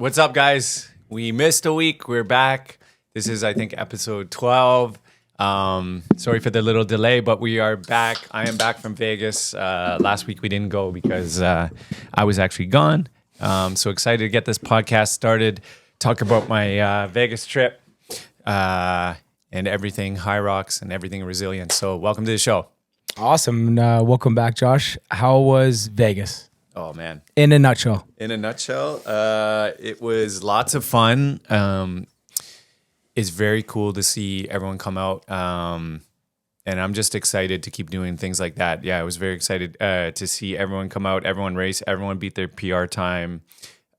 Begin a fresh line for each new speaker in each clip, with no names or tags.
What's up, guys? We missed a week. We're back. This is, I think, episode 12. Sorry for the little delay, but we are back. I am back from Vegas. Last week we didn't go because I was actually gone. So excited to get this podcast started. Talk about my Vegas trip and everything Hyrox and everything resilient. So welcome to the show.
Awesome. Welcome back, Josh. How was Vegas?
Oh, man.
In a nutshell.
In a nutshell, it was lots of fun. It's very cool to see everyone come out. And I'm just excited to keep doing things like that. Yeah, I was very excited to see everyone come out, everyone race, everyone beat their PR time.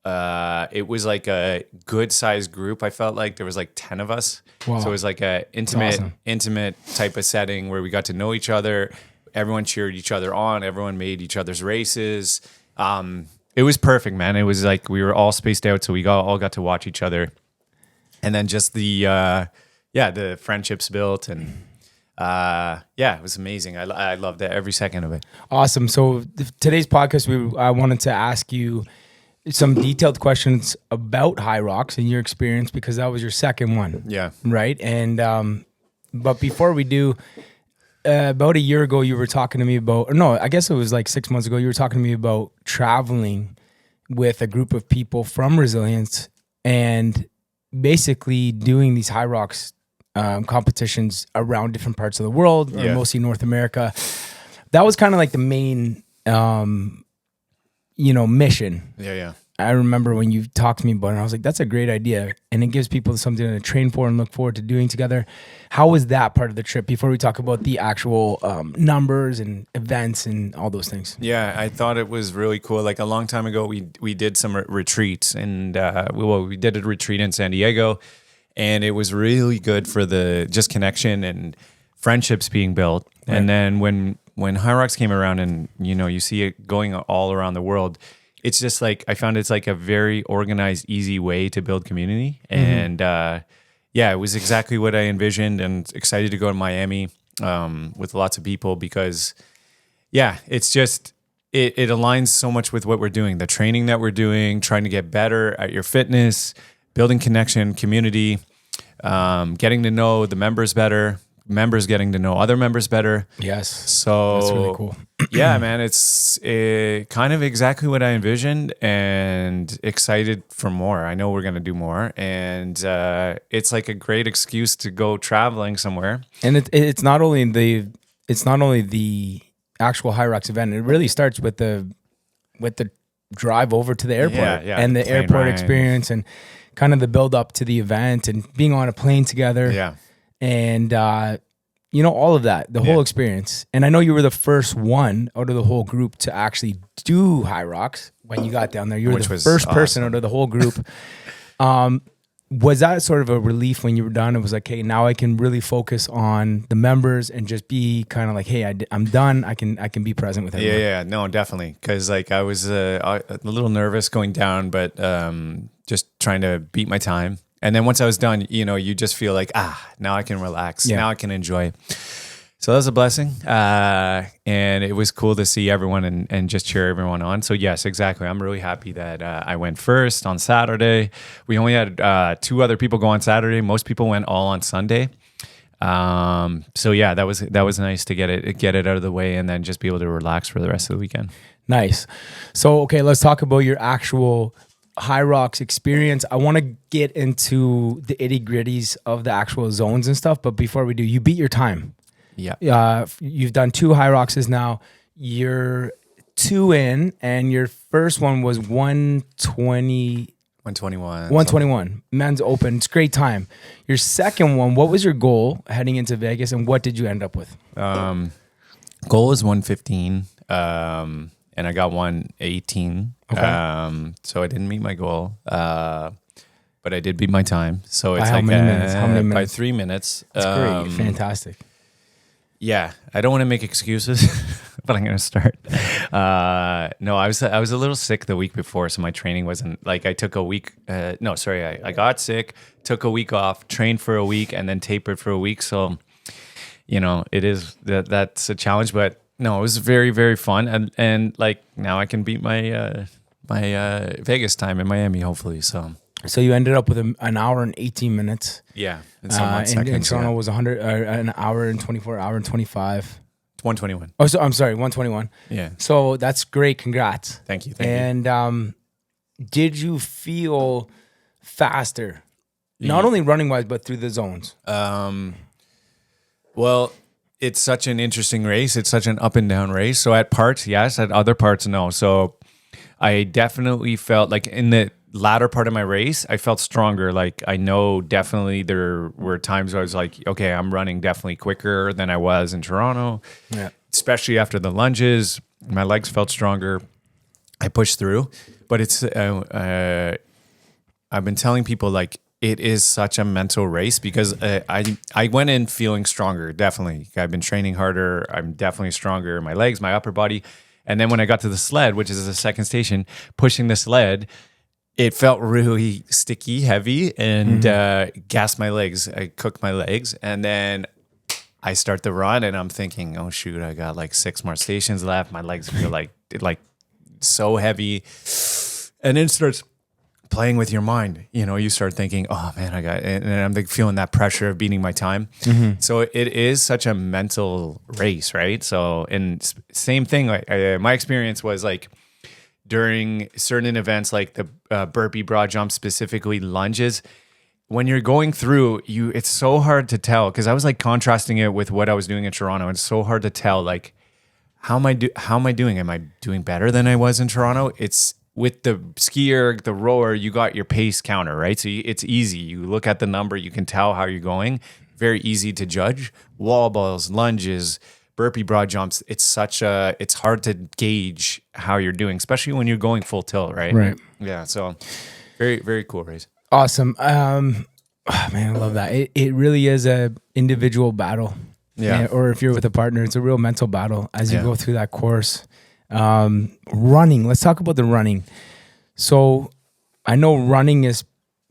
It was like a good sized group. I felt like there was like 10 of us. Wow. So it was like a intimate type of setting where we got to know each other. Everyone cheered each other on. Everyone made each other's races. It was perfect, man. It was like we were all spaced out, so we all got to watch each other. And then just the friendships built, and it was amazing. I loved every second of it.
Awesome. So today's podcast, I wanted to ask you some detailed questions about Hyrox and your experience, because that was your second one.
Yeah.
Right. And but before we do, about a year ago, you were talking to me about, or no, I guess it was like 6 months ago, you were talking to me about traveling with a group of people from Resilience and basically doing these Hyrox competitions around different parts of the world, or mostly North America. That was kind of like the main, mission.
Yeah.
I remember when you talked to me about it, and I was like, that's a great idea. And it gives people something to train for and look forward to doing together. How was that part of the trip before we talk about the actual numbers and events and all those things?
Yeah, I thought it was really cool. Like a long time ago, we did some retreats, and we did a retreat in San Diego, and it was really good for the just connection and friendships being built. Right. And then when Hyrox came around, and you see it going all around the world, it's just like, I found it's like a very organized, easy way to build community. Mm-hmm. And it was exactly what I envisioned, and excited to go to Miami with lots of people, because it's just, it aligns so much with what we're doing, the training that we're doing, trying to get better at your fitness, building connection, community, getting to know the members better, members getting to know other members better.
Yes.
So
that's really cool.
Yeah, man, it's kind of exactly what I envisioned, and excited for more. I know we're going to do more, and it's like a great excuse to go traveling somewhere.
And it's not only the actual Hyrox event. It really starts with the drive over to the airport, and the airport experience, and kind of the build up to the event, and being on a plane together.
Yeah.
And, all of that, the whole experience. And I know you were the first one out of the whole group to actually do Hyrox when you got down there. You were the first person out of the whole group. Was that sort of a relief when you were done? It was like, hey, now I can really focus on the members and just be kind of like, hey, I'm done. I can be present with everyone.
Yeah, no, definitely. Because like I was a little nervous going down, but just trying to beat my time. And then once I was done, you just feel like, now I can relax. Yeah. Now I can enjoy. So that was a blessing. And it was cool to see everyone and just cheer everyone on. So yes, exactly. I'm really happy that I went first on Saturday. We only had 2 other people go on Saturday. Most people went all on Sunday. So yeah, that was nice to get it out of the way, and then just be able to relax for the rest of the weekend.
Nice. So, okay, let's talk about your actual Hyrox experience. I want to get into the itty gritties of the actual zones and stuff, but before we do, you beat your time.
Yeah.
You've done 2 Hyroxes now. You're 2 in, and your first one was 121. 121. Men's Open. It's a great time. Your second one, what was your goal heading into Vegas, and what did you end up with?
Goal is 115. And I got 118. Okay. So I didn't meet my goal, but I did beat my time. So it's
by
like
how many minutes?
By 3 minutes.
That's great. Fantastic.
Yeah, I don't want to make excuses, but I'm going to start. No, I was a little sick the week before, so my training wasn't like, I took a week. I got sick, took a week off, trained for a week, and then tapered for a week. So, it is that's a challenge, but no, it was very, very fun, and like now I can beat my Vegas time in Miami, hopefully. So
you ended up with an hour and 18 minutes.
yeah, in some odd
In
seconds.
Toronto
Yeah.
was 100, an hour and 24, hour and 25.
121.
Oh, so I'm sorry, 121.
Yeah.
So that's great. Congrats.
Thank you. Thank you.
And did you feel faster? Not only running wise, but through the zones.
Well, it's such an interesting race. It's such an up and down race. So at parts, yes. At other parts, no. So I definitely felt like in the latter part of my race, I felt stronger. Like I know definitely there were times where I was like, okay, I'm running definitely quicker than I was in Toronto.
Yeah.
Especially after the lunges, my legs felt stronger. I pushed through, but it's I've been telling people like it is such a mental race because I went in feeling stronger. Definitely, I've been training harder. I'm definitely stronger. My legs, my upper body, and then when I got to the sled, which is the second station, pushing the sled, it felt really sticky, heavy, and gassed my legs. I cooked my legs, and then I start the run, and I'm thinking, oh shoot, I got like 6 more stations left. My legs feel like so heavy, and then it starts playing with your mind. You know, you start thinking, oh man, and I'm like feeling that pressure of beating my time. So it is such a mental race, right? So, and same thing. Like my experience was like during certain events, like the burpee broad jump, specifically lunges. When you're going through, it's so hard to tell because I was like contrasting it with what I was doing in Toronto. It's so hard to tell like how am I doing? Am I doing better than I was in Toronto? It's with the skier, the rower, you got your pace counter, right? So it's easy. You look at the number, you can tell how you're going. Very easy to judge. Wall balls, lunges, burpee broad jumps. It's hard to gauge how you're doing, especially when you're going full tilt, right?
Right.
Yeah. So very, very cool race.
Awesome. Man, I love that. It really is a individual battle.
Yeah.
Or if you're with a partner, it's a real mental battle as you go through that course. Running. Let's talk about the running. So I know running is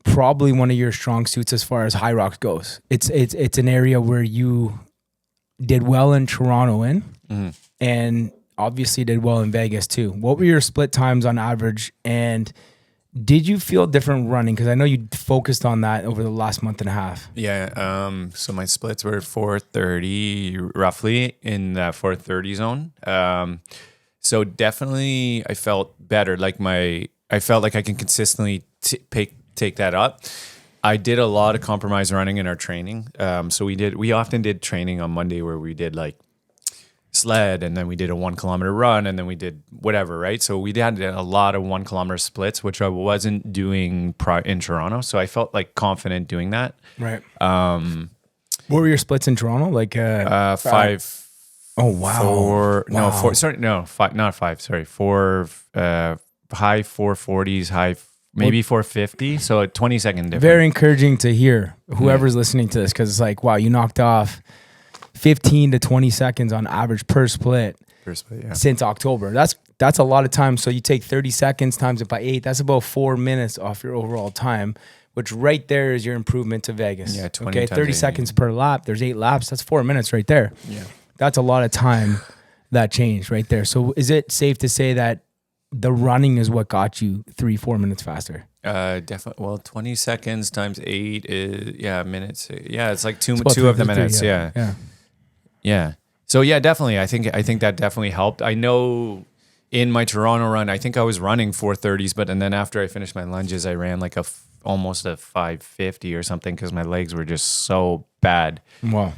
probably one of your strong suits as far as Hyrox goes. It's an area where you did well in Toronto and obviously did well in Vegas too. What were your split times on average, and did you feel different running? Because I know you focused on that over the last month and a half.
Yeah. So my splits were 430 roughly in that 430 zone. So definitely I felt better. I felt like I can consistently take that up. I did a lot of compromise running in our training. So we often did training on Monday where we did like sled, and then we did a 1 kilometer run, and then we did whatever, right? So we had a lot of 1 kilometer splits, which I wasn't doing in Toronto. So I felt like confident doing that.
Right. What were your splits in Toronto? Like
5.
Oh wow.
4.
Wow.
No, 4. Sorry, no, 5. Not 5. Sorry, 4. High 440s, maybe 450. So a 20-second difference.
Very encouraging to hear whoever's listening to this, because it's like, wow, you knocked off 15 to 20 seconds on average per split since October. That's a lot of time. So you take 30 seconds times it by 8. That's about 4 minutes off your overall time, which right there is your improvement to Vegas.
Yeah, 20
okay, 30 seconds per lap. There's 8 laps. That's 4 minutes right there.
Yeah.
That's a lot of time that changed right there. So is it safe to say that the running is what got you 3-4 minutes faster?
Definitely. Well, 20 seconds times 8 is minutes. Yeah, it's like two
about
of the
53,
minutes.
yeah.
Yeah. So yeah, definitely. I think that definitely helped. I know in my Toronto run, I think I was running 430s, and then after I finished my lunges, I ran like almost a 550 or something because my legs were just so bad.
Wow.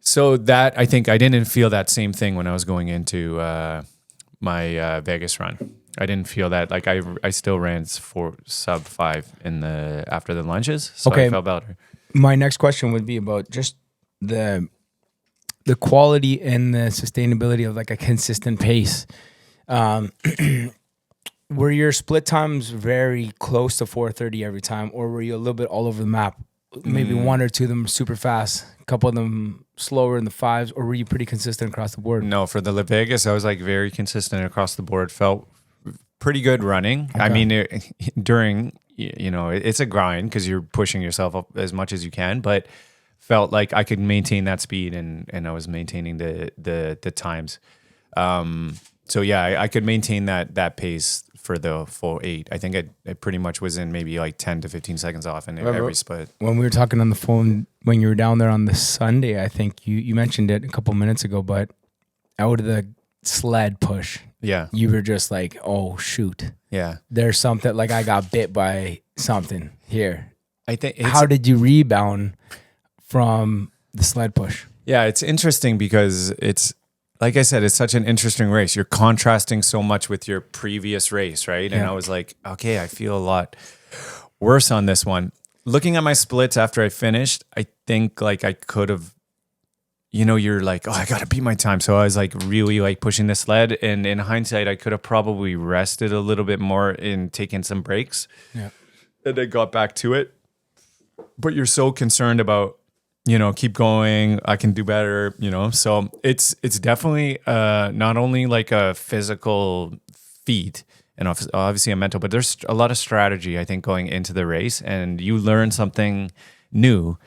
So that I think I didn't feel that same thing when I was going into my Vegas run. I didn't feel that. Like I still ran sub 5 after the lunges, so I felt better.
My next question would be about just the quality and the sustainability of like a consistent pace. Were your split times very close to 430 every time, or were you a little bit all over the map? Maybe 1 or 2 of them super fast, a couple of them slower in the 5s, or were you pretty consistent across the board?
No, for the Vegas, I was like very consistent across the board. Felt pretty good running. Okay. I mean, it's a grind because you're pushing yourself up as much as you can, but felt like I could maintain that speed and I was maintaining the times. So yeah, I could maintain that pace for the full 8. I think I pretty much was in maybe like 10 to 15 seconds off in every split.
When we were talking on the phone, when you were down there on the Sunday, I think you mentioned it a couple minutes ago, but out of the sled push, you were just like, oh, shoot.
Yeah.
There's something, like I got bit by something here.
I think
How did you rebound from the sled push?
Yeah, it's interesting because it's, like I said, it's such an interesting race. You're contrasting so much with your previous race, right? And I was like, okay, I feel a lot worse on this one. Looking at my splits after I finished, I think like I could have, you're like, oh, I got to beat my time. So I was like really like pushing the sled. And in hindsight, I could have probably rested a little bit more in taking some breaks.
Yeah.
And I got back to it. But you're so concerned about, keep going, I can do better, So it's definitely not only like a physical feat and obviously a mental, but there's a lot of strategy, I think, going into the race, and you learn something new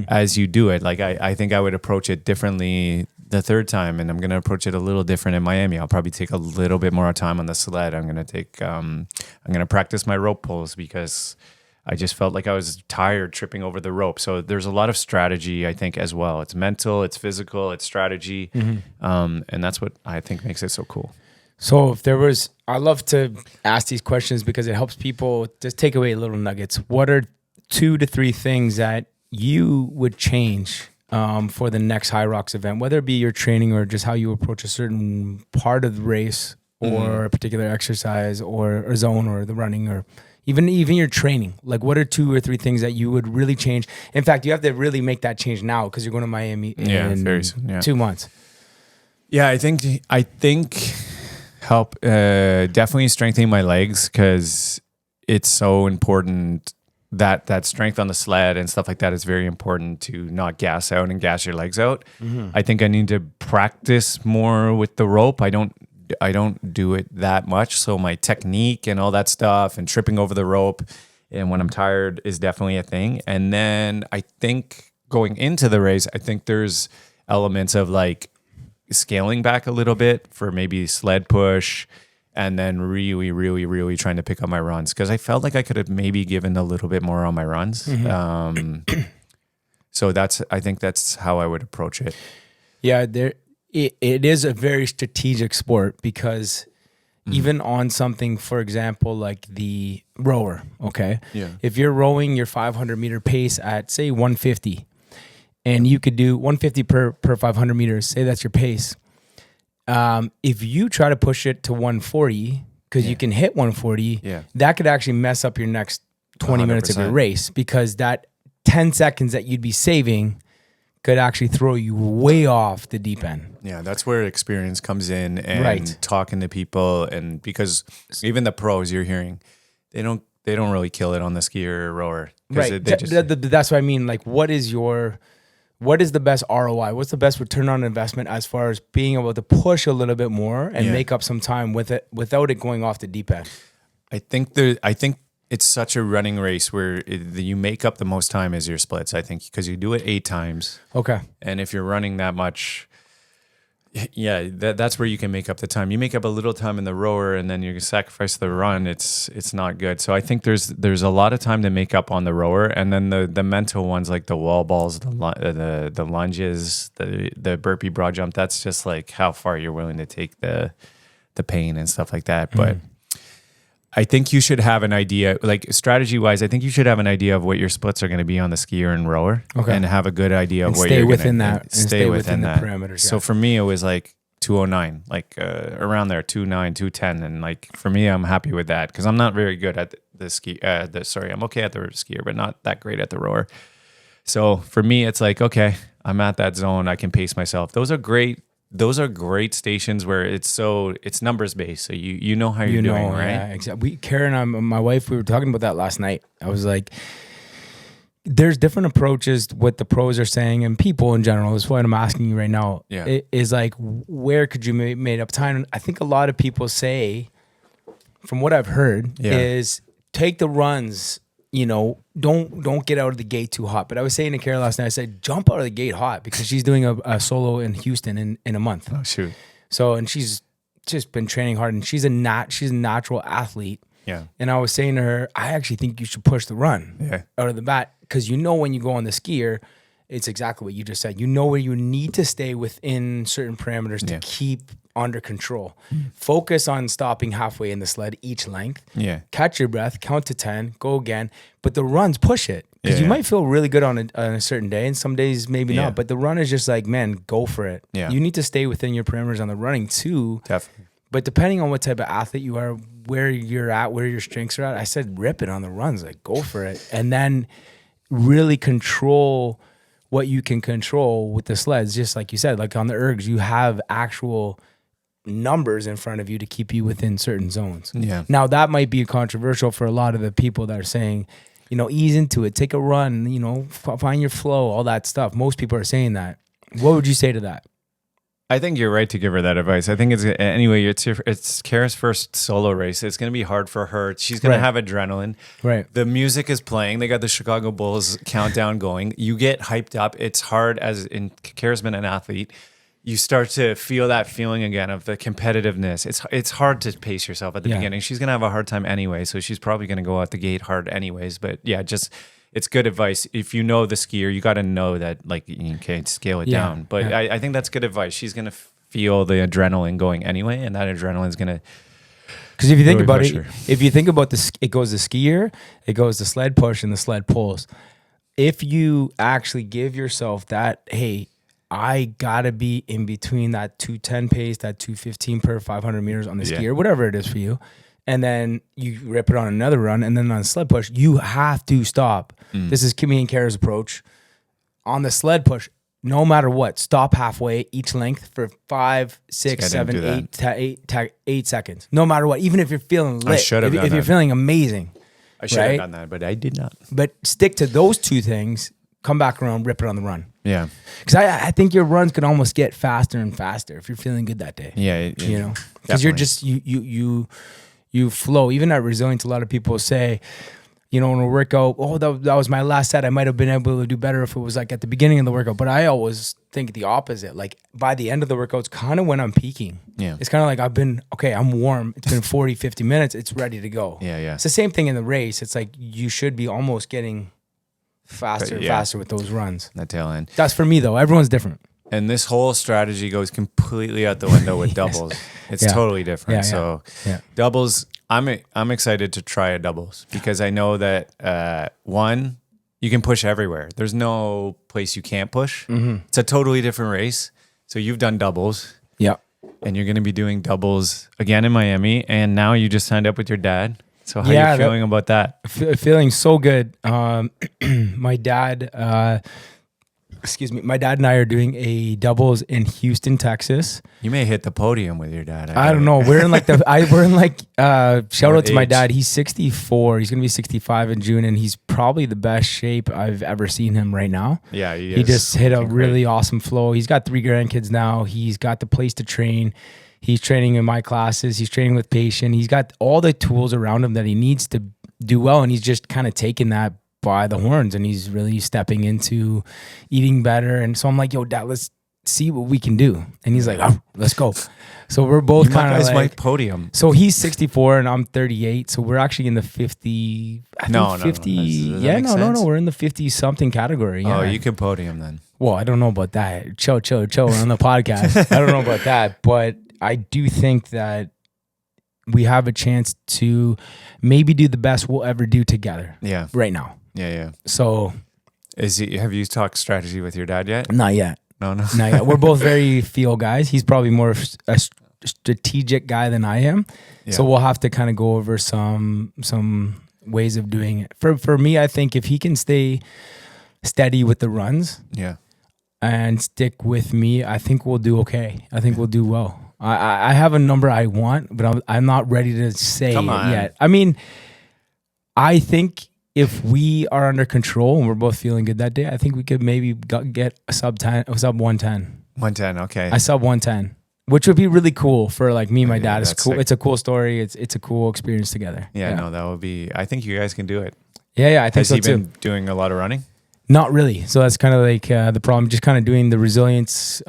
as you do it. Like I think I would approach it differently the third time, and I'm going to approach it a little different in Miami. I'll probably take a little bit more time on the sled. I'm going to practice my rope pulls because I just felt like I was tired tripping over the rope. So there's a lot of strategy, I think, as well. It's mental, it's physical, it's strategy. And that's what I think makes it so cool.
So if there was, I love to ask these questions because it helps people just take away little nuggets. What are 2 to 3 things that you would change for the next Hyrox event, whether it be your training or just how you approach a certain part of the race or a particular exercise or a zone or the running or even your training? Like, what are 2 or 3 things that you would really change? In fact, you have to really make that change now because you're going to Miami in
very soon,
2 months.
Yeah, I think help definitely strengthening my legs, because it's so important that strength on the sled and stuff like that is very important to not gas out and gas your legs out. I think I need to practice more with the rope. I don't do it that much. So my technique and all that stuff and tripping over the rope and when I'm tired is definitely a thing. And then I think going into the race, I think there's elements of like scaling back a little bit for maybe sled push, and then really, really, really trying to pick up my runs, because I felt like I could have maybe given a little bit more on my runs. So I think that's how I would approach it.
Yeah, it is a very strategic sport because even on something, for example, like the rower, okay?
Yeah.
If you're rowing your 500 meter pace at, say, 150, and you could do 150 per 500 meters, say that's your pace. If you try to push it to 140, because you can hit 140, that could actually mess up your next 20 minutes of your race, because that 10 seconds that you'd be saving could actually throw you way off the deep end.
Yeah, that's where experience comes in, and talking to people, and because even the pros you're hearing, they don't really kill it on the skier or rower.
Right. That's what I mean. Like, what is the best ROI? What's the best return on investment as far as being able to push a little bit more and make up some time with it without it going off the deep end?
I think it's such a running race where you make up the most time as your splits, I think, because you do it 8 times.
Okay.
And if you're running that much, that's where you can make up the time. You make up a little time in the rower, and then you sacrifice the run. It's not good. So I think there's a lot of time to make up on the rower, and then the mental ones like the wall balls, the lunges, the burpee broad jump. That's just like how far you're willing to take the pain and stuff like that. But I think you should have an idea, like strategy-wise, I think you should have an idea of what your splits are going to be on the skier and rower, and have a good idea of what you're going to stay within that.
Parameters.
So for me, it was like 209, like around there, 209, 210. And like for me, I'm happy with that because I'm not very good at the ski. I'm okay at the skier, but not that great at the rower. So for me, it's like, okay, I'm at that zone. I can pace myself. Those are great stations where it's numbers based. So you know how you're doing, right?
Yeah, exactly. Karen and my wife, we were talking about that last night. I was like, there's different approaches what the pros are saying and people in general. Is what I'm asking you right now. Yeah. It is like, where could you made up time? I think a lot of people say, from what I've heard, is take the runs. Don't get out of the gate too hot. But I was saying to Kara last night, I said, jump out of the gate hot, because she's doing a solo in Houston in a month.
Oh, shoot.
So, and she's just been training hard, and she's a natural athlete.
Yeah.
And I was saying to her, I actually think you should push the run out of the bat, because when you go on the skier, it's exactly what you just said. You know where you need to stay within certain parameters to keep under control. Focus on stopping halfway in the sled each length.
Yeah.
Catch your breath, count to 10, go again. But the runs, push it. Because you might feel really good on a certain day, and some days maybe not. But the run is just like, man, go for it.
Yeah.
You need to stay within your parameters on the running too.
Definitely.
But depending on what type of athlete you are, where you're at, where your strengths are at, I said rip it on the runs, like go for it. And then really control what you can control with the sleds. Just like you said, like on the ergs, you have actual numbers in front of you to keep you within certain zones.
Yeah.
Now that might be controversial for a lot of the people that are saying, ease into it, take a run, find your flow, all that stuff. Most people are saying that. What would you say to that?
I think you're right to give her that advice. I think it's Kara's first solo race. It's going to be hard for her. She's going to have adrenaline.
Right.
The music is playing. They got the Chicago Bulls countdown going. You get hyped up. It's hard Kara's been an athlete. You start to feel that feeling again of the competitiveness. It's hard to pace yourself at the beginning. She's going to have a hard time anyway, so she's probably going to go out the gate hard anyways. But yeah, it's good advice. If you know the skier, you got to know that, like, you can't scale it down. But I think that's good advice. She's going to feel the adrenaline going anyway, and that adrenaline is going to.
Because if you think about it, if you think about it goes the skier, it goes the sled push, and the sled pulls. If you actually give yourself that, hey, I gotta be in between that 210 pace, that 215 per 500 meters on the skier, whatever it is for you. And then you rip it on another run, and then on sled push, you have to stop. This is Kimmy and Kara's approach. On the sled push, no matter what, stop halfway each length for 5, 6, 7, 8 seconds. No matter what, even if you're feeling lit, if you're feeling amazing.
I should have done that, but I did not.
But stick to those two things, come back around, rip it on the run.
Yeah.
Because I think your runs can almost get faster and faster if you're feeling good that day.
Yeah.
Because you're just, you flow. Even at Resilience, a lot of people say, in a workout, that was my last set. I might have been able to do better if it was like at the beginning of the workout. But I always think the opposite. Like by the end of the workout, it's kind of when I'm peaking. Yeah. It's kind of like I'm warm. It's been 40, 50 minutes. It's ready to go.
Yeah.
It's the same thing in the race. It's like you should be almost getting faster and faster with those runs.
That tail end.
That's for me though. Everyone's different.
And this whole strategy goes completely out the window with doubles. It's totally different. Doubles, I'm excited to try a doubles because I know that one, you can push everywhere. There's no place you can't push. It's a totally different race. So you've done doubles. Yeah. And you're going to be doing doubles again in Miami. And now you just signed up with your dad. So how are you feeling about that?
Feeling so good. My dad and I are doing a doubles in Houston, Texas.
You may hit the podium with your dad.
I don't know. Shout out to my dad. He's 64. He's going to be 65 in June, and he's probably the best shape I've ever seen him right now. Yeah, he just hit a really awesome flow. He's got 3 grandkids now. He's got the place to train. He's training in my classes. He's training with Patient. He's got all the tools around him that he needs to do well, and he's just kind of taken that by the horns, and he's really stepping into eating better. And so I'm like, yo, Dad, let's see what we can do. And he's like, oh, let's go. So we're both kind of like,
my podium.
So he's 64 and I'm 38. So we're actually in the 50. No. We're in the 50 something category. Yeah.
Oh, you can podium then.
Well, I don't know about that. Chill. We're on the podcast. I don't know about that, but I do think that we have a chance to maybe do the best we'll ever do together. Yeah. Right now.
Yeah.
So,
have you talked strategy with your dad yet?
Not yet.
No.
Not yet. We're both very feel guys. He's probably more a strategic guy than I am. Yeah. So we'll have to kind of go over some ways of doing it. For me, I think if he can stay steady with the runs, and stick with me, I think we'll do okay. I think we'll do well. I have a number I want, but I'm not ready to say it yet. I mean, I think if we are under control and we're both feeling good that day, I think we could maybe get a sub 110.
110, okay.
A sub 110, which would be really cool for like me and my dad. It's cool. Sick. It's a cool story. It's a cool experience together.
Yeah, no, that would be. I think you guys can do it.
Yeah, I think so too.
Has he been doing a lot of running?
Not really. So that's kind of like the problem. Just kind of doing the resilience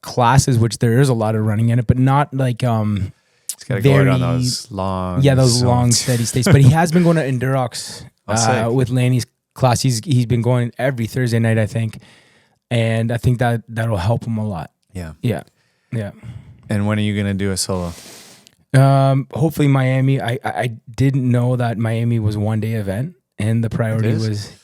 classes, which there is a lot of running in it, but not like
It's got to go out on those long,
those long steady states. But he has been going to Endurox with Laney's class. He's been going every Thursday night, I think, and I think that'll help him a lot.
Yeah.
And
when are you gonna do a solo?
Hopefully Miami. I didn't know that Miami was 1 day event, and the priority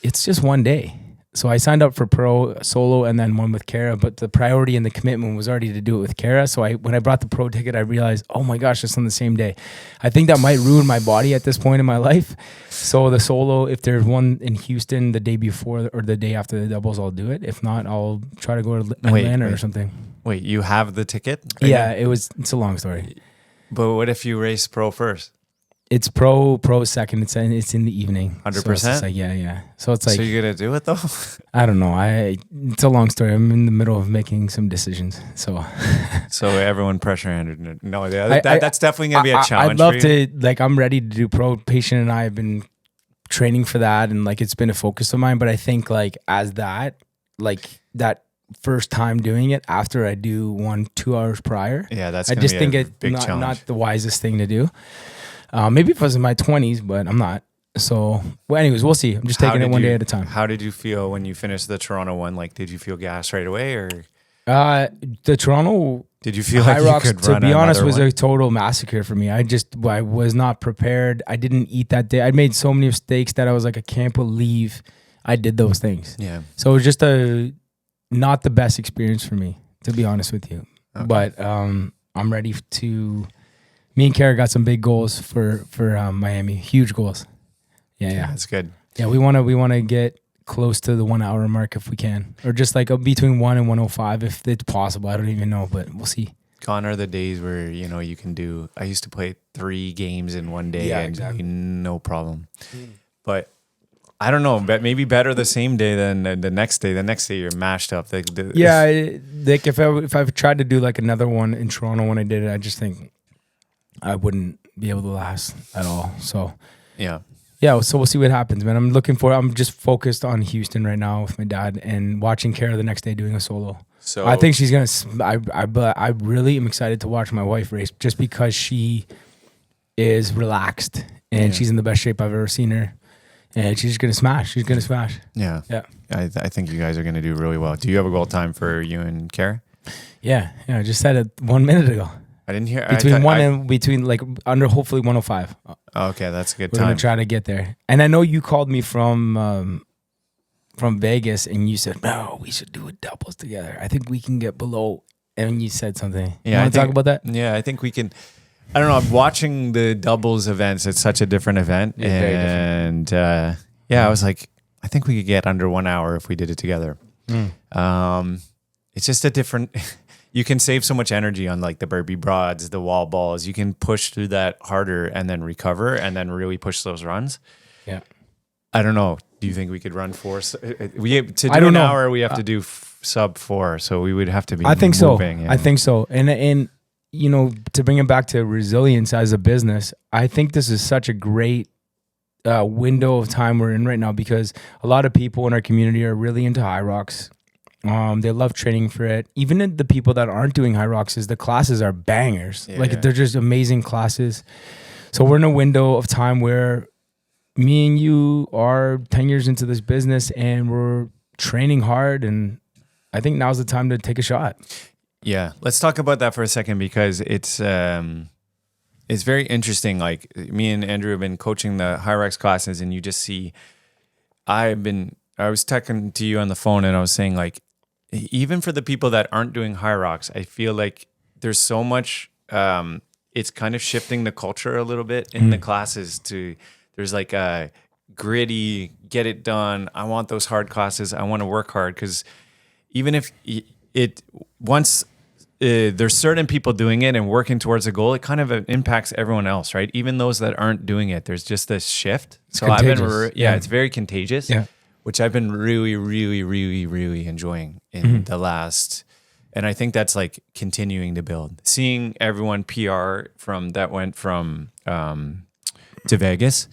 it's just 1 day. So I signed up for pro solo and then one with Kara, but the priority and the commitment was already to do it with Kara. So when I brought the pro ticket, I realized, oh my gosh, it's on the same day. I think that might ruin my body at this point in my life. So the solo, if there's one in Houston the day before or the day after the doubles, I'll do it. If not, I'll try to go to Atlanta or something.
Wait, you have the ticket?
Yeah, it's a long story.
But what if you race pro first?
It's pro second. It's in the evening.
100%?
So yeah. So it's like.
So you're gonna do it though?
I don't know. It's a long story. I'm in the middle of making some decisions. So.
So everyone pressure handed. No, that's definitely gonna be a challenge.
I'd love to. Like, I'm ready to do pro. Patient and I have been training for that, and like it's been a focus of mine. But I think like as that first time doing it after I do 2 hours prior.
Yeah, that's.
I just think
it's
not the wisest thing to do. Maybe if I was in my 20s, but I'm not. So, well, anyways, we'll see. I'm just taking it one day at a time.
How did you feel when you finished the Toronto one? Like, did you feel gas right away, or
the Toronto?
Did you feel like Hyrox, you could run?
To be honest, was
one?
a total massacre for me. I was not prepared. I didn't eat that day. I made so many mistakes that I was like, I can't believe I did those things.
Yeah.
So it was just not the best experience for me, to be honest with you. Okay. But I'm ready to. Me and Kara got some big goals for Miami. Huge goals. Yeah.
That's good.
Yeah, we want to get close to the 1 hour mark if we can, or just like between 1 and 105 if it's possible. I don't even know, but we'll see.
Gone are the days where you can do. I used to play 3 games in one day, exactly. No problem. But I don't know, but maybe better the same day than the next day. The next day you're mashed up. Like
if I tried to do like another one in Toronto when I did it, I just think I wouldn't be able to last at all. So
yeah.
So we'll see what happens, man. I'm just focused on Houston right now with my dad and watching Kara the next day doing a solo. So I think she's gonna. I really am excited to watch my wife race just because she is relaxed and she's in the best shape I've ever seen her, and she's gonna smash. She's gonna smash.
Yeah. I think you guys are gonna do really well. Do you have a goal time for you and Kara?
Yeah. I just said it 1 minute ago.
I didn't hear
between like under hopefully 105.
Okay, that's a good
We're
time.
We're gonna try to get there. And I know you called me from Vegas and you said, no, we should do a doubles together. I think we can get below. And you said something. Yeah, you want to talk about that?
Yeah, I think we can. I don't know. I'm watching the doubles events. It's such a different event, and I was like, I think we could get under 1 hour if we did it together. It's just a different. You can save so much energy on like the burpee broads, the wall balls. You can push through that harder and then recover and then really push those runs.
Yeah.
I don't know. Do you think we could run 4? An hour, we have to do sub 4. So we would have to be
I think
moving.
So. Yeah. I think so. And to bring it back to resilience as a business, I think this is such a great window of time we're in right now because a lot of people in our community are really into Hyrox. They love training for it. Even the people that aren't doing Hyroxes, the classes are bangers. They're just amazing classes. So we're in a window of time where me and you are 10 years into this business and we're training hard. And I think now's the time to take a shot.
Yeah. Let's talk about that for a second because it's very interesting. Like me and Andrew have been coaching the Hyrox classes and you just see, I was talking to you on the phone and I was saying like, even for the people that aren't doing Hyrox, I feel like there's so much, it's kind of shifting the culture a little bit in the classes there's like a gritty, get it done. I want those hard classes. I want to work hard because even if there's certain people doing it and working towards a goal, it kind of impacts everyone else, right? Even those that aren't doing it, there's just this shift.
It's contagious.
It's very contagious.
Yeah.
Which I've been really, really, really, really enjoying in the last, and I think that's like continuing to build. Seeing everyone PR that went from to Vegas,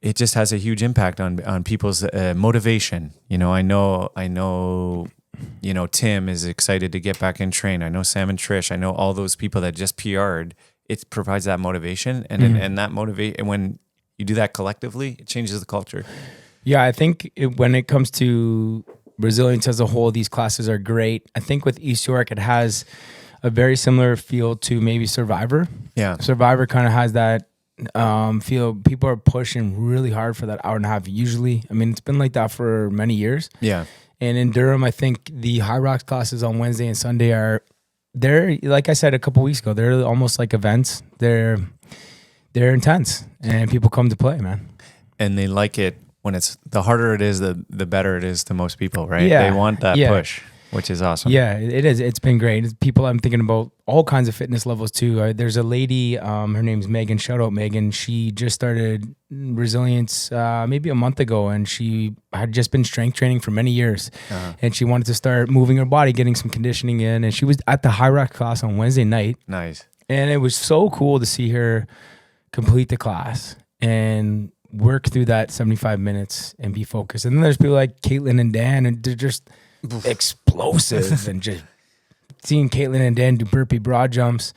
it just has a huge impact on people's motivation. I know, Tim is excited to get back and train. I know Sam and Trish. I know all those people that just PR'd. It provides that motivation, and that motivate. And when you do that collectively, it changes the culture.
Yeah, I think when it comes to resilience as a whole, these classes are great. I think with East York, it has a very similar feel to maybe Survivor.
Yeah,
Survivor kind of has that feel. People are pushing really hard for that hour and a half. Usually, I mean, it's been like that for many years.
Yeah.
And in Durham, I think the Hyrox classes on Wednesday and Sunday they're like I said a couple weeks ago, they're almost like events. They're intense, and people come to play, man.
And they like it when the harder it is, the better it is to most people, right?
Yeah.
They want that push, which is awesome.
Yeah, it is. It's been great. It's people I'm thinking about all kinds of fitness levels too. There's a lady, her name's Megan. Shout out Megan. She just started resilience maybe a month ago, and she had just been strength training for many years. And she wanted to start moving her body, getting some conditioning in. And she was at the Hyrox class on Wednesday night.
Nice.
And it was so cool to see her complete the class and work through that 75 minutes and be focused. And then there's people like Caitlin and Dan, and they're just explosive. And just seeing Caitlin and Dan do burpee broad jumps,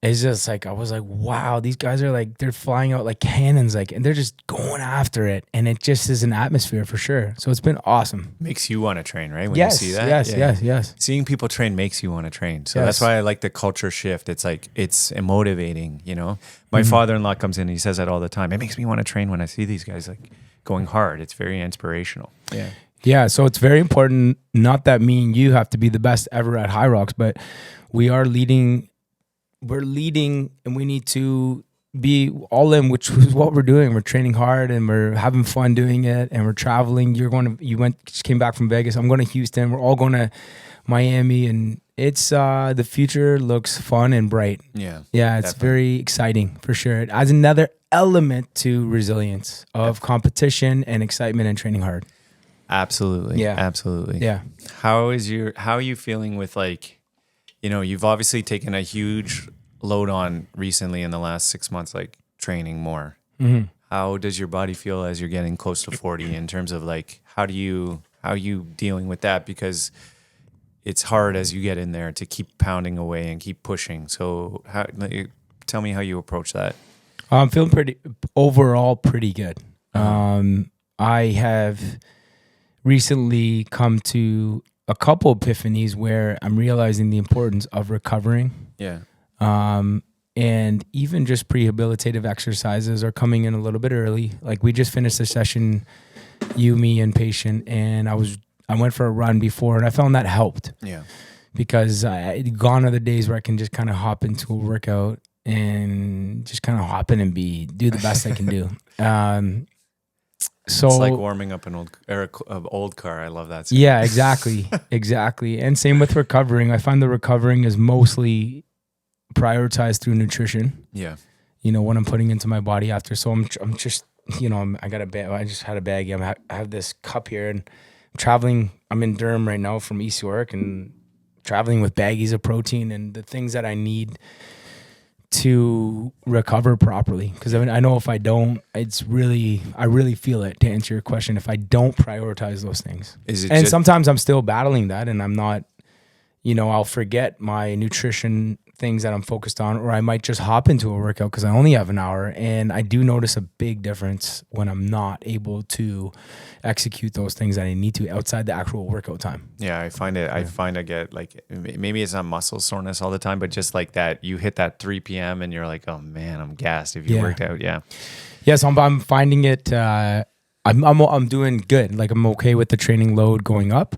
it's just like, I was like, wow, these guys are like, they're flying out like cannons, like, and they're just going after it. And it just is an atmosphere for sure. So it's been awesome.
Makes you want to train, right? When
Yes,
you see that?
yes.
Seeing people train makes you want to train. So
Yes.
that's why I like the culture shift. It's like, it's motivating, My father-in-law comes in and he says that all the time. It makes me want to train when I see these guys like going hard. It's very inspirational. Yeah.
Yeah, so it's very important, not that me and you have to be the best ever at Hyrox, but we're leading and we need to be all in, which is what we're doing. We're training hard and we're having fun doing it, and we're traveling. Just came back from Vegas. I'm going to Houston. We're all going to Miami, and it's the future looks fun and bright.
Yeah.
Yeah, it's very exciting for sure. It adds another element to resilience of competition and excitement and training hard.
Absolutely.
Yeah.
Absolutely.
Yeah.
How are you feeling with like, you've obviously taken a huge load on recently in the last 6 months, like training more.
Mm-hmm.
How does your body feel as you're getting close to 40 in terms of like, how are you dealing with that? Because it's hard as you get in there to keep pounding away and keep pushing. So tell me how you approach that.
I'm feeling overall pretty good. I have recently come to a couple epiphanies where I'm realizing the importance of recovering.
Yeah.
And even just prehabilitative exercises are coming in a little bit early. Like we just finished a session, you, me, and patient, and I went for a run before, and I found that helped. Yeah. Because gone are the days where I can just kind of hop into a workout and just kind of hop in and do the best I can do. So
it's like warming up an old car. I love that.
Yeah, exactly. Exactly. And same with recovering. I find the recovering is mostly prioritized through nutrition.
Yeah.
What I'm putting into my body after. So I'm just, I got a bag. I just had a baggie. I have this cup here, and I'm traveling. I'm in Durham right now from East York, and traveling with baggies of protein and the things that I need to recover properly. Because I know if I don't, I really feel it, to answer your question, if I don't prioritize those things. Sometimes I'm still battling that, and I'm not, I'll forget my nutrition things that I'm focused on, or I might just hop into a workout because I only have an hour. And I do notice a big difference when I'm not able to execute those things that I need to outside the actual workout time.
Yeah, I find I get like, maybe it's not muscle soreness all the time, but just like that, you hit that 3 p.m. and you're like, oh man, I'm gassed if you worked out. Yeah.
Yes, I'm finding it. I'm doing good. Like I'm okay with the training load going up,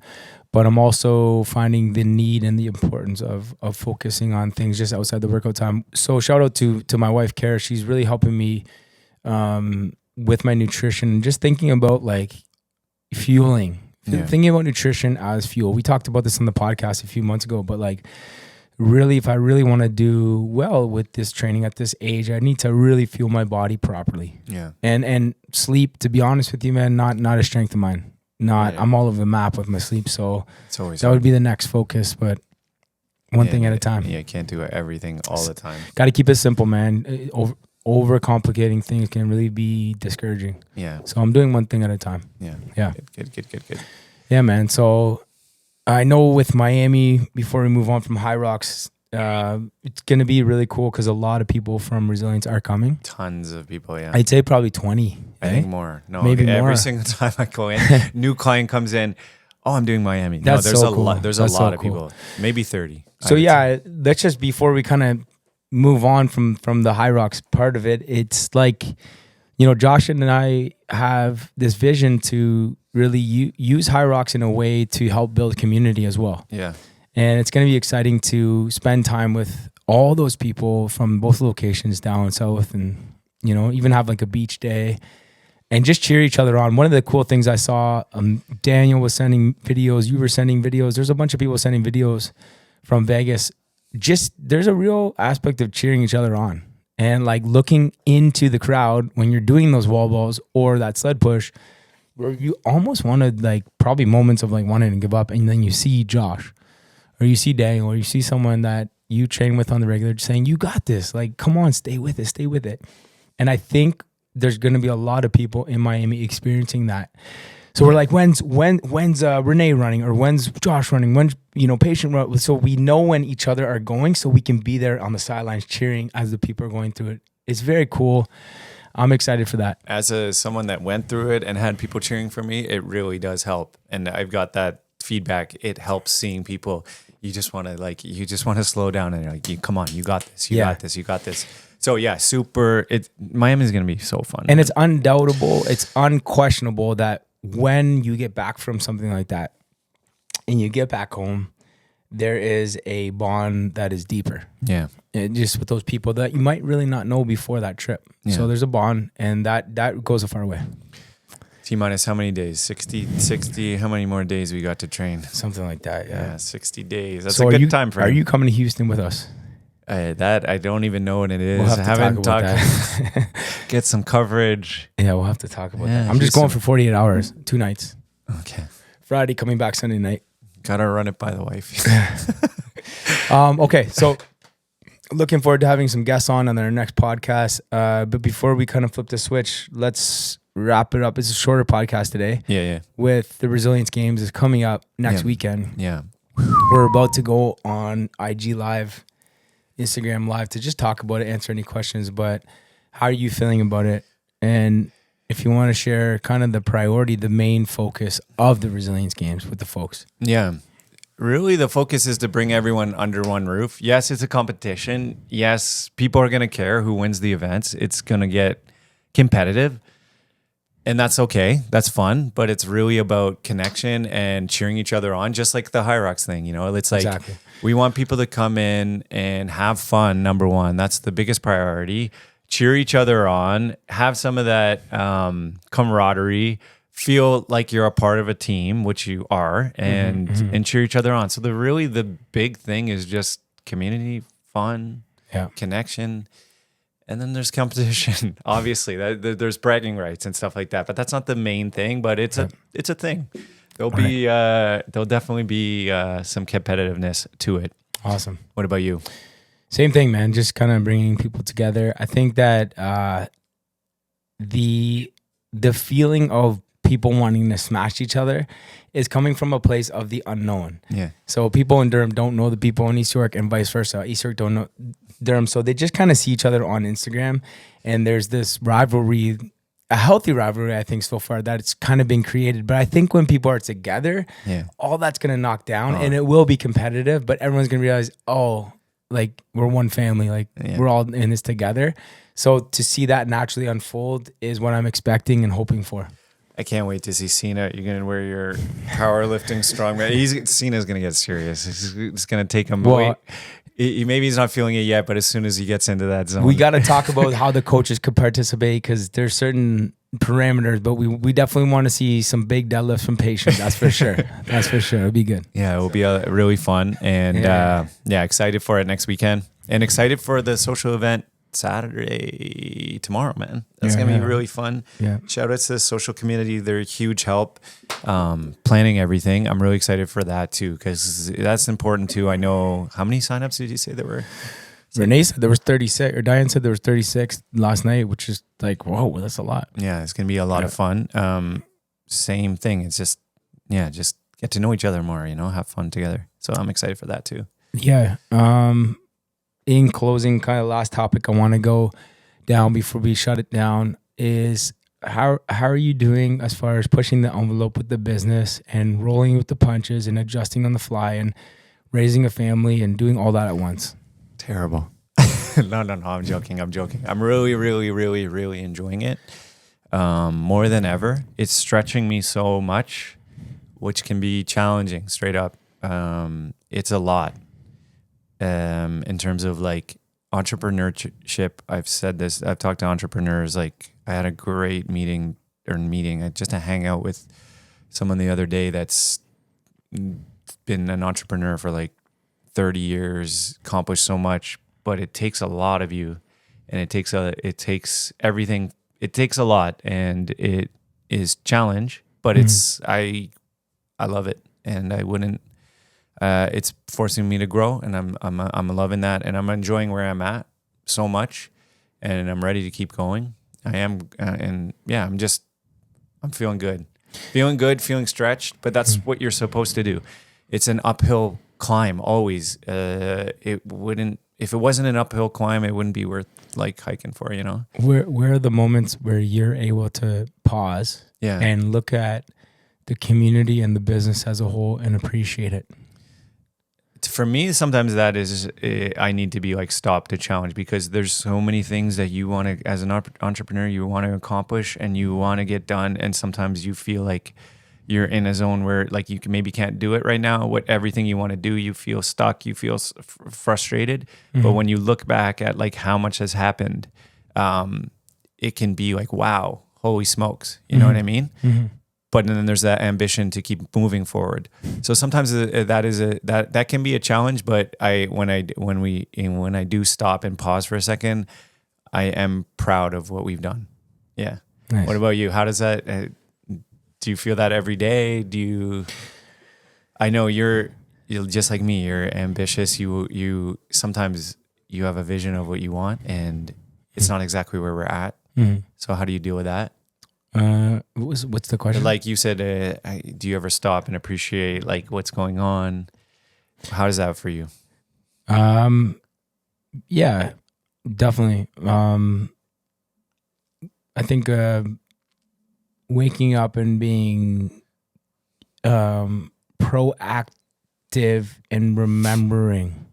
but I'm also finding the need and the importance of focusing on things just outside the workout time. So shout out to my wife, Kara. She's really helping me with my nutrition, just thinking about like fueling, thinking about nutrition as fuel. We talked about this on the podcast a few months ago, but like really, if I really want to do well with this training at this age, I need to really fuel my body properly. Yeah. And sleep, to be honest with you, man, not a strength of mine. I'm all over the map with my sleep, so that would be the next focus, but one thing at a time.
Yeah, can't do everything all the time.
Got to keep it simple, man. overcomplicating things can really be discouraging.
Yeah.
So I'm doing one thing at a time.
Yeah.
Yeah.
Good.
Yeah, man. So I know with Miami, before we move on from Hyrox, it's going to be really cool because a lot of people from Resilience are coming.
Tons of people, yeah.
I'd say probably 20.
I think more. No,
Maybe
every
more.
single time I go in, new client comes in. Oh, I'm doing Miami.
That's
there's
so
a
cool.
lot. There's
That's
a lot
so
of
cool.
people. Maybe 30.
So yeah, let's just, before we kind of move on from the Hyrox part of it, it's like, you know, Josh and I have this vision to really use Hyrox in a way to help build community as well.
Yeah.
And it's going to be exciting to spend time with all those people from both locations down south, and, you know, even have like a beach day and just cheer each other on. One of the cool things I saw, Daniel was sending videos, you were sending videos. There's a bunch of people sending videos from Vegas. Just, there's a real aspect of cheering each other on and like looking into the crowd when you're doing those wall balls or that sled push, where you almost wanted, like, probably moments of like wanting to give up, and then you see Josh or you see Daniel or you see someone that you train with on the regular saying, you got this, like, come on, stay with it. And I think there's going to be a lot of people in Miami experiencing that. So we're like, when's Renee running, or when's Josh running? When's, you know, Patient run? So we know when each other are going, so we can be there on the sidelines cheering as the people are going through it. It's very cool. I'm excited for that.
As someone that went through it and had people cheering for me, it really does help. And I've got that feedback. It helps seeing people. You just want to slow down and you're like, come on, you got this. You got this. So yeah, Miami's going to be so fun.
And it's undoubtable, it's unquestionable that when you get back from something like that and you get back home, there is a bond that is deeper.
Yeah.
And just with those people that you might really not know before that trip. Yeah. So there's a bond, and that goes a far way.
T-minus how many days? 60, how many more days we got to train?
Something like that, yeah.
60 days. That's
so
a good time for me.
Are you coming to Houston with us?
That I don't even know what it is.
We'll have to
I haven't
talk about that.
Get some coverage.
Yeah, we'll have to talk about that. I'm just going for 48 hours, 2 nights.
Okay.
Friday, coming back Sunday night.
Gotta run it by the wife.
Okay, so looking forward to having some guests on our next podcast. But before we kind of flip the switch, let's wrap it up. It's a shorter podcast today.
Yeah.
With the Resilience Games is coming up next weekend.
Yeah.
We're about to go on IG Live, Instagram Live to just talk about it, answer any questions. But how are you feeling about it? And if you want to share kind of the priority, the main focus of the Resilience Games with the folks.
Yeah. Really, the focus is to bring everyone under one roof. Yes, it's a competition. Yes, people are going to care who wins the events. It's going to get competitive. And that's okay. That's fun. But it's really about connection and cheering each other on, just like the Hyrox thing. You know, it's like we want people to come in and have fun, number one. That's the biggest priority. Cheer each other on, have some of that camaraderie, feel like you're a part of a team, which you are, and cheer each other on. So the big thing is just community, fun, connection, and then there's competition. Obviously, there's bragging rights and stuff like that, but that's not the main thing. But it's a thing. There'll definitely be some competitiveness to it.
Awesome.
What about you?
Same thing, man. Just kind of bringing people together. I think that the feeling of people wanting to smash each other is coming from a place of the unknown. Yeah. So people in Durham don't know the people in East York, and vice versa. East York don't know Durham, so they just kind of see each other on Instagram, and there's this rivalry, a healthy rivalry, I think, so far that it's kind of been created. But I think when people are together, all that's going to knock down, and it will be competitive. But everyone's going to realize, like, we're one family, like we're all in this together. So to see that naturally unfold is what I'm expecting and hoping for.
I can't wait to see Cena. You're going to wear your powerlifting strongman. Cena's going to get serious. It's going to take him.
Well,
maybe he's not feeling it yet, but as soon as he gets into that zone.
We got to talk about how the coaches could participate, because there's certain parameters, but we definitely want to see some big deadlifts from Patient. That's for sure. That's for sure. It'll be good.
Yeah, it will be really fun. And excited for it next weekend. And excited for the social event Saturday, tomorrow, man. That's going to be really fun. Yeah. Shout out to the social community. They're a huge help planning everything. I'm really excited for that too, because that's important too. I know, how many signups did you say there were?
Renee said there was 36, or Diane said there was 36 last night, which is like, whoa, that's a lot.
Yeah, it's gonna be a lot of fun. Same thing. It's just just get to know each other more. Have fun together. So I'm excited for that too.
Yeah. In closing, kind of last topic I want to go down before we shut it down is how are you doing as far as pushing the envelope with the business and rolling with the punches and adjusting on the fly and raising a family and doing all that at once?
Terrible. No, I'm joking. I'm really, really, really, really enjoying it. More than ever. It's stretching me so much, which can be challenging, straight up. It's a lot. In terms of like entrepreneurship, I've said this, I've talked to entrepreneurs, like I had a great meeting, just to hang out with someone the other day that's been an entrepreneur for like 30 years, accomplished so much, but it takes a lot of you, and it takes everything. It takes a lot, and it is challenge, but I love it, and I wouldn't. It's forcing me to grow, and I'm loving that, and I'm enjoying where I'm at so much, and I'm ready to keep going. I am, and yeah, I'm feeling good, feeling stretched, but that's what you're supposed to do. It's an uphill climb always. If it wasn't an uphill climb, it wouldn't be worth like hiking for,
Where are the moments where you're able to pause and look at the community and the business as a whole and appreciate it?
For me, sometimes that is, I need to be like stopped to challenge, because there's so many things that you want to, as an entrepreneur, you want to accomplish and you want to get done. And sometimes you feel like you're in a zone where like you can't do it right now. Everything you want to do, you feel stuck, you feel frustrated. Mm-hmm. But when you look back at like how much has happened, it can be like, wow, holy smokes. You know what I mean? Mm-hmm. But then there's that ambition to keep moving forward. So sometimes that can be a challenge. But when I do stop and pause for a second, I am proud of what we've done. Yeah. Nice. What about you? How does that? Do you feel that every day? I know you're just like me. You're ambitious. You sometimes you have a vision of what you want, and it's not exactly where we're at. Mm-hmm. So how do you deal with that?
What's the question?
Like you said, do you ever stop and appreciate like what's going on? How is that for you?
Yeah, definitely. I think waking up and being proactive and remembering.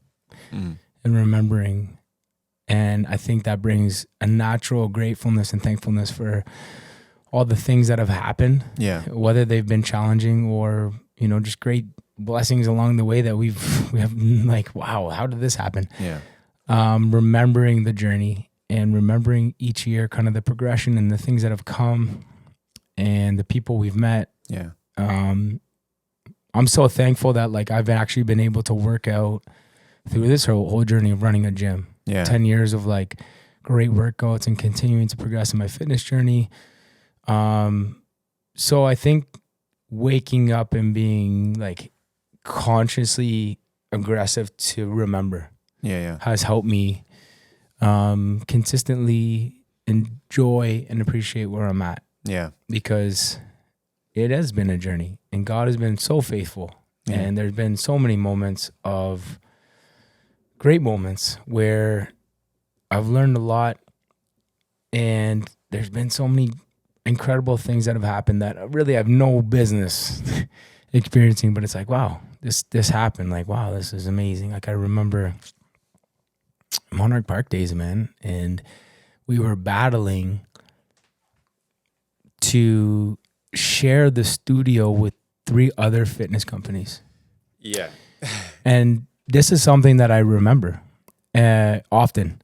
And I think that brings a natural gratefulness and thankfulness for all the things that have happened, whether they've been challenging or, just great blessings along the way that we have like, wow, how did this happen?
Yeah.
Remembering the journey and remembering each year kind of the progression and the things that have come and the people we've met.
Yeah.
I'm so thankful that like I've actually been able to work out through this whole journey of running a gym.
Yeah.
10 years of like great workouts and continuing to progress in my fitness journey. So I think waking up and being like consciously aggressive to remember has helped me consistently enjoy and appreciate where I'm at.
Yeah.
Because it has been a journey and God has been so faithful. Yeah. And there's been so many great moments where I've learned a lot, and there's been so many incredible things that have happened that really I have no business experiencing, but it's like, wow, this happened. Like, wow, this is amazing. Like I remember Monarch Park days, man, and we were battling to share the studio with 3 other fitness companies.
Yeah.
And this is something that I remember often.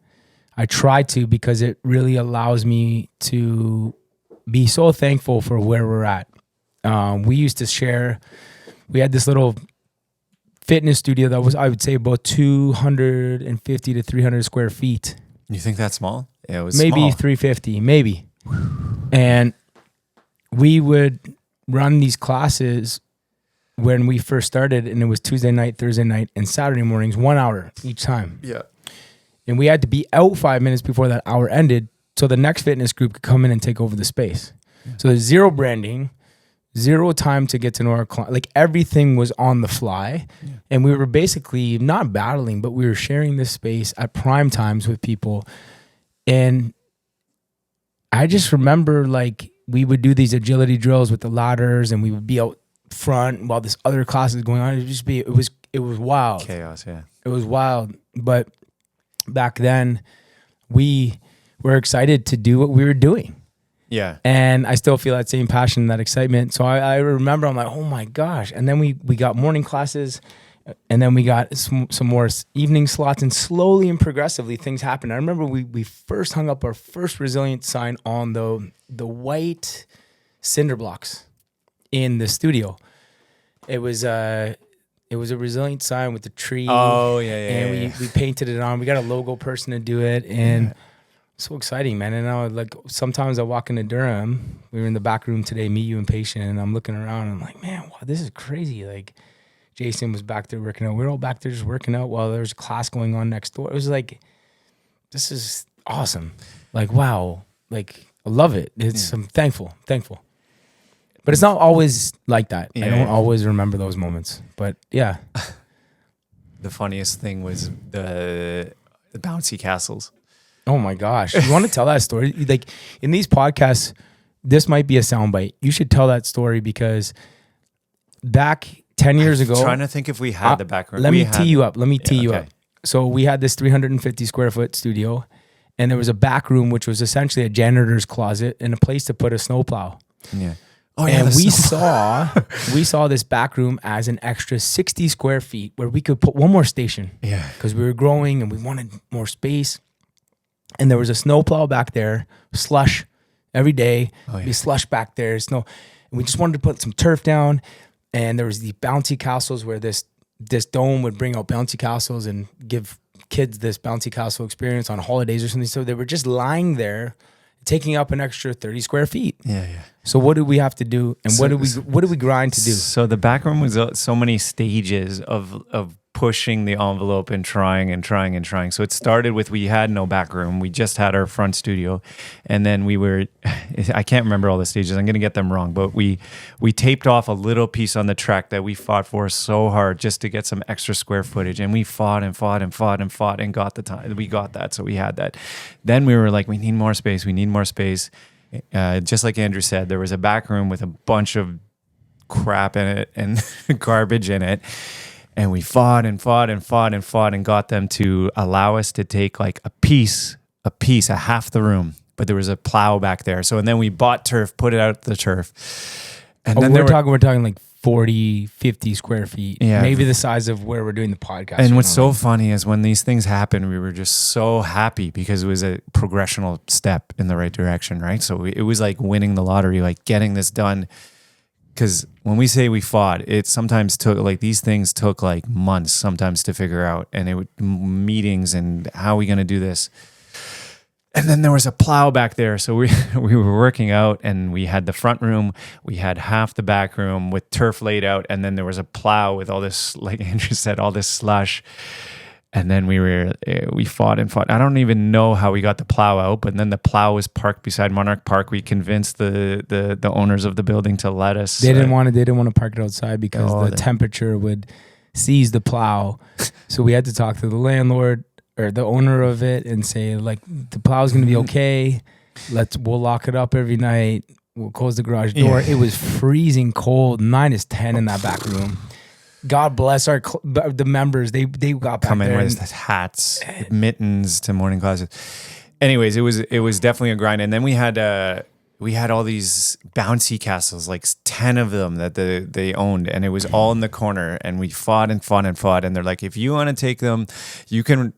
I try to, because it really allows me to be so thankful for where we're at. We used to share, we had this little fitness studio that was, I would say, about 250 to 300 square feet.
You think that's small? Yeah, it was
maybe
small.
350, maybe. And we would run these classes when we first started, and it was Tuesday night, Thursday night, and Saturday mornings, 1 hour each time.
Yeah.
And we had to be out 5 minutes before that hour ended so the next fitness group could come in and take over the space. Yeah. So there's zero branding, zero time to get to know our client. Like everything was on the fly. Yeah. And we were basically not battling, but we were sharing this space at prime times with people. And I just remember like we would do these agility drills with the ladders and we would be out front while this other class is going on. It was wild.
Chaos, yeah.
It was wild. But back then we were excited to do what we were doing.
Yeah.
And I still feel that same passion, that excitement. So I remember I'm like, oh my gosh. And then we got morning classes and then we got some more evening slots, and slowly and progressively things happened. I remember we first hung up our first resilient sign on the white cinder blocks in the studio. It was a resilient sign with the tree.
Oh, yeah.
And we painted it on. We got a logo person to do it. And so exciting, man. And I would, like, sometimes I walk into Durham. We were in the back room today, meet you and patient, and I'm looking around and I'm like, man, wow, this is crazy. Like, Jason was back there working out. We were all back there just working out while there was a class going on next door. It was like, this is awesome. Like, wow. Like, I love it. I'm thankful. But it's not always like that. I don't always remember those moments. But yeah.
The funniest thing was the bouncy castles.
Oh my gosh. You want to tell that story? Like, in these podcasts, this might be a soundbite. You should tell that story because back 10 years ago.
I'm trying to think if we had the back room.
Let me tee you up. So we had this 350 square foot studio, and there was a back room, which was essentially a janitor's closet and a place to put a snowplow.
Yeah.
Oh, yeah, and we saw this back room as an extra 60 square feet where we could put one more station. Yeah. Because we were growing and we wanted more space. And there was a snowplow back there, slush every day. Oh, yeah. Be slush back there, snow. And we just wanted to put some turf down. And there was the bouncy castles where this dome would bring out bouncy castles and give kids this bouncy castle experience on holidays or something. So they were just lying there, taking up an extra 30 square feet. Yeah. So what did we have to do, and what did we grind to do?
So the back room was so many stages of pushing the envelope and trying. So it started with, we had no back room. We just had our front studio. And then I can't remember all the stages. I'm going to get them wrong, but we taped off a little piece on the track that we fought for so hard just to get some extra square footage. And we fought and got the time. We got that. So we had that. Then we were like, we need more space. Just like Andrew said, there was a back room with a bunch of crap in it and garbage in it. And we fought and got them to allow us to take like a half the room. But there was a plow back there. So, and then we bought turf, put it out the turf. And then we're talking like 40, 50 square feet. Yeah. Maybe the size of where we're doing the podcast. And what's so funny is when these things happen, we were just so happy because it was a progressional step in the right direction, right? So it was like winning the lottery, like getting this done. Because when we say we fought, it sometimes took, like, these things took like months sometimes to figure out, and it would meetings and how are we going to do this. And then there was a plow back there. So we were working out, and we had the front room, we had half the back room with turf laid out, and then there was a plow with all this, like Andrew said, all this slush. And then we fought. I don't even know how we got the plow out, but then the plow was parked beside Monarch Park. We convinced the owners of the building to let us.
They didn't want to park it outside because the temperature would seize the plow. So we had to talk to the landlord or the owner of it and say, like, the plow's going to be okay. We'll lock it up every night. We'll close the garage door. Yeah. It was freezing cold, -10 in that back room. God bless the members. They got back
come in
there
with hats, mittens to morning classes. Anyways, it was definitely a grind. And then we had all these bouncy castles, like 10 of them that they owned, and it was all in the corner. And we fought. And they're like, if you want to take them, you can.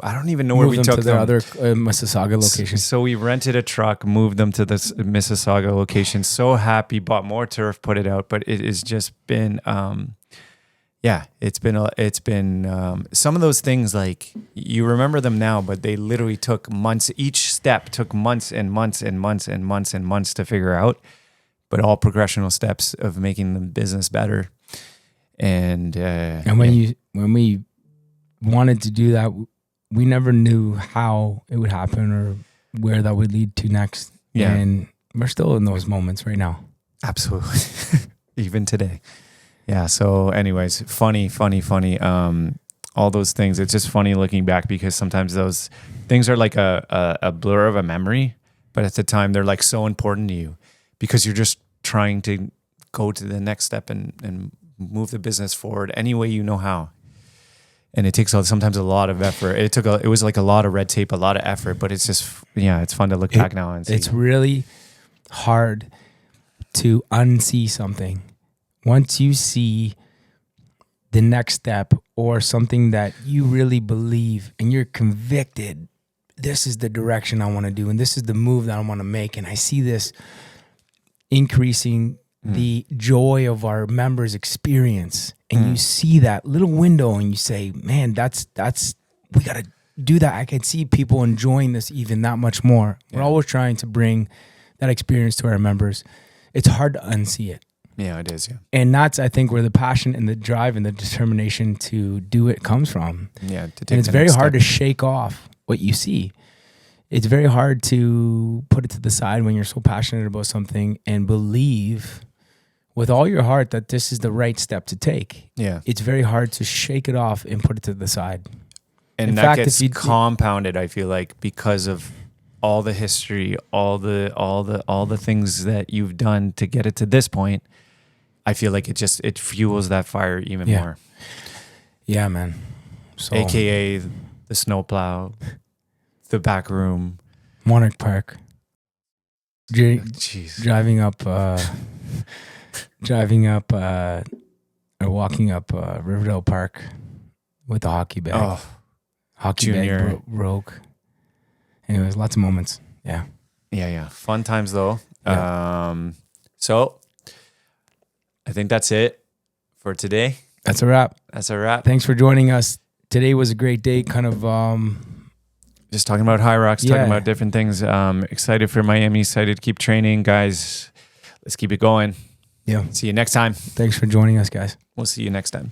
I don't even know where we took them.
To their other Mississauga location.
So we rented a truck, moved them to this Mississauga location. So happy, bought more turf, put it out. But it has just been. Yeah, it's been some of those things, like, you remember them now, but they literally took months. Each step took months and months to figure out, but all progressional steps of making the business better. And
when we wanted to do that, we never knew how it would happen or where that would lead to next.
Yeah.
And we're still in those moments right now.
Absolutely. Even today. Yeah. So anyways, funny. All those things. It's just funny looking back because sometimes those things are like a blur of a memory, but at the time they're like so important to you because you're just trying to go to the next step and move the business forward any way you know how. And it takes sometimes a lot of effort. It was like a lot of red tape, a lot of effort, but it's just, yeah, it's fun to look back now and see.
It's really hard to unsee something. Once you see the next step or something that you really believe and you're convicted, this is the direction I want to do and this is the move that I want to make. And I see this increasing the joy of our members' experience. And you see that little window and you say, man, that's we got to do that. I can see people enjoying this even that much more. Yeah. We're always trying to bring that experience to our members. It's hard to unsee it.
Yeah, it is. Yeah.
And that's, I think, where the passion and the drive and the determination to do it comes from.
Yeah.
And it's very hard to shake off what you see. It's very hard to put it to the side when you're so passionate about something and believe with all your heart that this is the right step to take.
Yeah.
It's very hard to shake it off and put it to the side.
And
in
that
fact,
gets compounded, I feel like, because of all the history, all the things that you've done to get it to this point. I feel like it fuels that fire even more. Yeah,
man. So,
AKA the snowplow, the back room,
Monarch Park. Driving up or walking up Riverdale Park with the hockey bag.
Oh,
hockey
junior.
bag broke. Anyways, lots of moments. Yeah.
Yeah. Fun times though.
Yeah.
So I think that's it for today.
That's a wrap.
Thanks
for joining us. Today was a great day. Kind of
just talking about Hyrox, talking about different things. Excited for Miami, excited to keep training, guys. Let's keep it going.
Yeah.
See you next time.
Thanks for joining us, guys.
We'll see you next time.